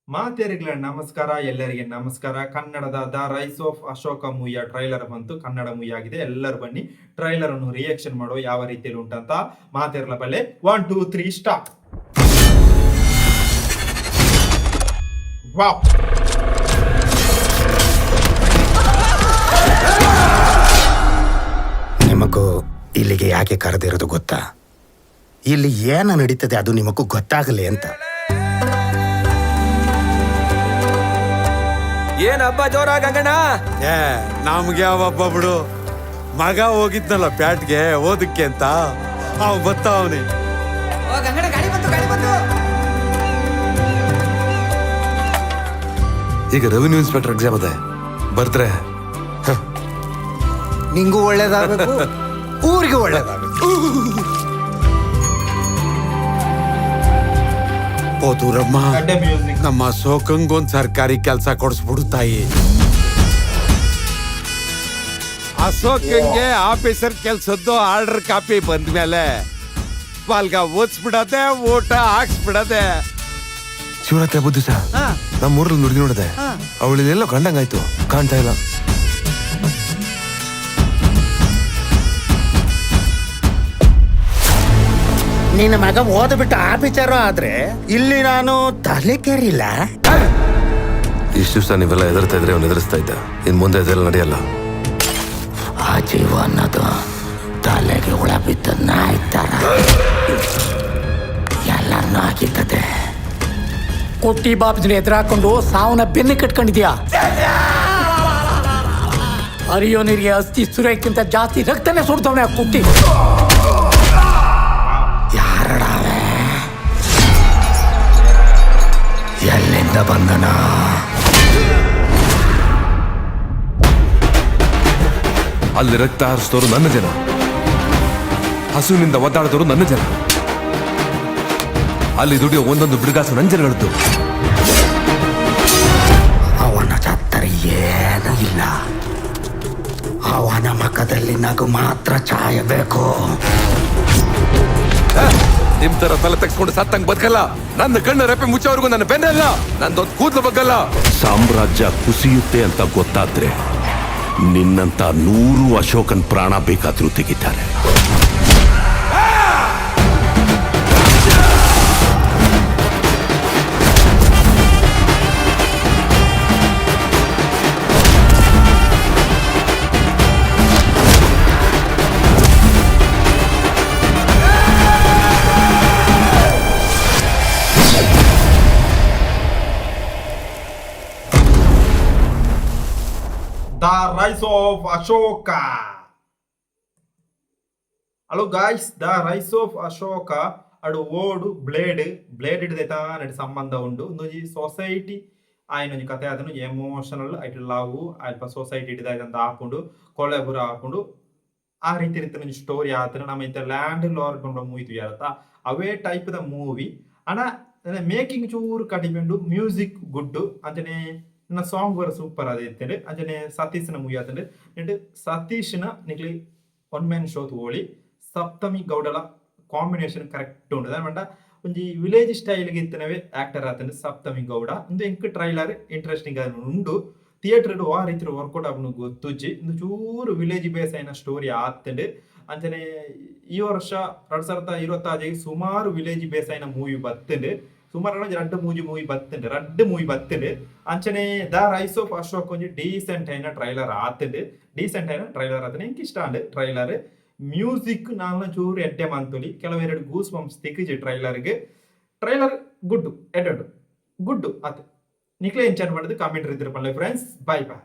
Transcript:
ಮಾತೆರಿಗಳ ನಮಸ್ಕಾರ, ಎಲ್ಲರಿಗೆ ನಮಸ್ಕಾರ. ಕನ್ನಡದ ದ ರೈಸ್ ಆಫ್ ಅಶೋಕ ಮೂವಿಯ ಟ್ರೈಲರ್ ಬಂತು. ಕನ್ನಡ ಮೂವಿ ಆಗಿದೆ. ಎಲ್ಲರೂ ಬನ್ನಿ ಟ್ರೈಲರ್ ಅನ್ನು ರಿಯಾಕ್ಷನ್ ಮಾಡುವ ಯಾವ ರೀತಿಯಲ್ಲಿ ಉಂಟಂತ. ಮಾತೆರಲ ಬಲ್ಲೆ 1 2 3 ಸ್ಟಾರ್ಟ್. ವಾವ್, ನಿಮಗೂ ಇಲ್ಲಿಗೆ ಯಾಕೆ ಕರೆದಿರೋದು ಗೊತ್ತಾ? ಇಲ್ಲಿ ಏನು ನಡೀತದೆ ಅದು ನಿಮಗೂ ಗೊತ್ತಾಗಲಿ ಅಂತ. ಏನ್ ಹಬ್ಬ ಜೋರಾಗಣ್ಣ? ನಮ್ಗೆ ಯಾವ ಹಬ್ಬ ಬಿಡು. ಮಗ ಹೋಗಿದ್ನಲ್ಲ ಪ್ಯಾಟ್ಗೆ ಓದಕ್ಕೆ ಅಂತ, ಅವ್ ಬತ್ತಾವನಿ. ಈಗ ರೆವಿನ್ಯೂ ಇನ್ಸ್ಪೆಕ್ಟರ್ ಎಕ್ಸಾಮ್ ಅದೇ ಬರ್ತಾರೆ. ನಿಂಗೂ ಒಳ್ಳೇದಾಗಬೇಕು, ಊರಿಗೂ ಒಳ್ಳೇದಾಗಬೇಕು. ಹೋದೂರಮ್ಮ, ಗಡ್ಡೆ ಮ್ಯೂಸಿಕ್. ನಮ್ಮ ಸೋಕಂಗೊಂದ್ ಸರ್ಕಾರಿ ಕೆಲ್ಸ ಕೊಡಿಸ್ಬಿಡು ತಾಯಿ. ಅಶೋಕಂಗೆ ಆಫೀಸರ್ ಕೆಲ್ಸದ್ದು ಆರ್ಡರ್ ಕಾಪಿ ಬಂದ್ಮೇಲೆ ಬಾಲ್ಗ ಓದಿಸ್ಬಿಡದೆ, ಊಟ ಹಾಕ್ಸ್ಬಿಡದೆ. ಶಿವರಾತ್ರಿ ಹಬ್ಬದ ದಿವಸ ನಮ್ಮ ಊರಲ್ಲಿ ನುಡ್ಗಿ ನೋಡಿದೆ. ಅವಳಿಗೆಲ್ಲ ಕಂಡಂಗಾಯ್ತು, ಕಾಣ್ತಾ ಇಲ್ಲ. ನಿನ್ನ ಮಗ ಓದ್ಬಿಟ್ಟು ಆಫೀಸರು ಆದ್ರೆ ಇಲ್ಲಿ ನಾನು ತಲೆ ಕೇರಿಲ್ಲ. ಇಷ್ಟು ದಿವಸ ನೀವೆಲ್ಲ ಎದುರ್ತಾ ಇದ್ರೆ ಅವ್ನು ಎದುರಿಸ್ತಾ ಇದ್ದ. ಇನ್ ಮುಂದೆ ಅದೆಲ್ಲ ನಡೆಯಲ್ಲ. ಆ ಜೀವ ಅನ್ನೋದು ತಲೆಗೆ ಹುಳ ಬಿದ್ದ ನಾಯಿ ತರ ಎಲ್ಲರನ್ನೂ ಆಗಿರ್ತದೆ. ಕೊಟ್ಟಿ ಬಾಬ್ಜನ ಎದುರಾಕೊಂಡು ಸಾವನ್ನ ಬೆನ್ನು ಕಟ್ಕೊಂಡಿದ್ಯಾ? ಅರಿಯೋ ನೀರಿಗೆ ಅಸ್ಥಿ ಸುರಕ್ಕಿಂತ ಜಾಸ್ತಿ ರಕ್ತನೇ ಸುಡ್ತವನೆ ಆ ಕುಟ್ಟಿ. ಯಾರಡಾವೆ? ಎಲ್ಲಿಂದ ಬಂದನ? ಅಲ್ಲಿ ರಕ್ತ ಹರಿಸಿದವರು ನನ್ನ ಜನ, ಹಸುವಿನಿಂದ ಒದ್ದಾಡಿದವರು ನನ್ನ ಜನ, ಅಲ್ಲಿ ದುಡಿಯೋ ಒಂದೊಂದು ಬಿಡುಗಾಸು ನನ್ನ ಜನಗಳದ್ದು. ಅವನ ಚತ್ತರಿ ಏನೂ ಇಲ್ಲ. ಅವನ ಮಖದಲ್ಲಿ ನಗು ಮಾತ್ರ ಛಾಯಬೇಕು. ನಿಮ್ ತರ ತಲೆ ತೆಗೆಸ್ಕೊಂಡು ಸತ್ತಂಗ್ ಬದುಕಲ್ಲ. ನನ್ನ ಕಣ್ಣು ರೆಪ್ಪೆ ಮುಚ್ಚೋವರೆಗೂ ನನ್ನ ಬೆನ್ನಲ್ಲ, ನಂದೊಂದು ಕೂದಲು ಬಗ್ಗಲ್ಲ. ಸಾಮ್ರಾಜ್ಯ ಕುಸಿಯುತ್ತೆ ಅಂತ ಗೊತ್ತಾದ್ರೆ ನಿನ್ನಂತ 100 ಅಶೋಕನ್ ಪ್ರಾಣ ಬೇಕಾದ್ರೂ ತೆಗಿತಾರೆ. The rise of Ashoka. Hello guys, the rise of Ashoka ಅಡು ಓಡು ಬ್ಲೇಡ್ ಹಿಡಿದೈತಾ ನಡಿ ಸಂಬಂಧ ಉಂಡು. ಒಂದೊಂಜಿ ಸೊಸೈಟಿ ಆಯ್ನೊಂಜಿ ಕತೆ ಅದನ್ನು ಎಮೋಷನಲ್ ಐಟ್ ಲವ್ ಅಲ್ಪ ಸೊಸೈಟಿ ಹಿಡಿದಾಯ್ತಂತ ಹಾಕೊಂಡು ಕೊಳೆಬುರ ಹಾಕೊಂಡು ಆ ರೀತಿ ಒಂಜಿ ಸ್ಟೋರಿ ಆತನ ನಮ್ಮ ಇಂತ ಲ್ಯಾಂಡ್ ಲಾರ್ಡ್ ಮೂವಿ ತುಯಾರತ್ತ ಅವೇ ಟೈಪ್ ದ ಮೂವಿ. ಅಣ್ಣ ಮೇಕಿಂಗ್ ಚೂರು ಕಡಿಮೆ ಉಂಡು, ಮ್ಯೂಸಿಕ್ ಗುಡ್ ಅಂಚನೆ ಸಾಂಗ್ ವರ ಸೂಪರ್ ಆದಿತ್ತಂಡು. ಅಂಚನೆ ಸತೀಶ್ನ ಮೂವಿ ಆತಂಡು. ನೆಂಟು ಸತೀಶ್ನ ನಿಕ್ಲಿ ಒನ್ ಮ್ಯಾನ್ ಶೋ ತೋಳಿ ಸಪ್ತಮಿ ಗೌಡಲ ಕಾಂಬಿನೇಷನ್ ಕರೆಕ್ಟ್ ಉಂಡು. ಅದಂಡ ಒಂಜಿ ವಿಲೇಜ್ ಸ್ಟೈಲ್ಗೆ ಇತ್ತನವೇ ಆಕ್ಟರ್ ಆತಂಡು ಸಪ್ತಮಿ ಗೌಡ. ಒಂದು ಎಂಕ್ ಟ್ರೈಲರ್ ಇಂಟ್ರೆಸ್ಟಿಂಗ್ ಉಂಡು. ಥಿಯೇಟರ್ ಆ ರೀತಿ ವರ್ಕೌಟ್ ಆಪನು ಗೊತ್ತುಜ್ಜಿ ಒಂದು ಚೂರು ವಿಲೇಜ್ ಬೇಸ್ అయిన ಸ್ಟೋರಿ ಆತಂಡು. ಅಂಚನೆ ಈ ವರ್ಷ 2026 ಸುಮಾರು ವಿಲೇಜ್ ಬೇಸ್ అయిన ಮೂವಿ ಬತ್ತಂಡು. ಸುಮಾರು ರಡ್ಡು ಮೂವಿ ಬತ್ತಂಡು. ಅಂಚನೆ ದ ರೈಸ್ ಆಫ್ ಅಶೋಕ್ ಒಂಜಿ ಡೀಸೆಂಟ್ అయిన ಟ್ರೈಲರ್ ಆತಂಡು. ಎಂಕ್ ಇಷ್ಟ ಅಂಡ್ ಟ್ರೈಲರ್. ಮ್ಯೂಸಿಕ್ ನಾನು ಚೂರು ಎಡ್ಡೆ ಮಂತೊಲಿ ಕೆಲವೆರಡು ಗೂಸ್ ಬಂಪ್ಸ್ ತೆಗಿಜಿ ಟ್ರೈಲರ್ ಗುಡ್ ಎಡ್ಡು ಗುಡ್ ಆತ. ನಿಕ್ಲೆ ಎಂಚಾನ್ ಮಾಡಿದ್ದು ಕಾಮೆಂಟ್ ಇದ್ರೆ ಫ್ರೆಂಡ್ಸ್. ಬಾಯ್ ಬಾಯ್.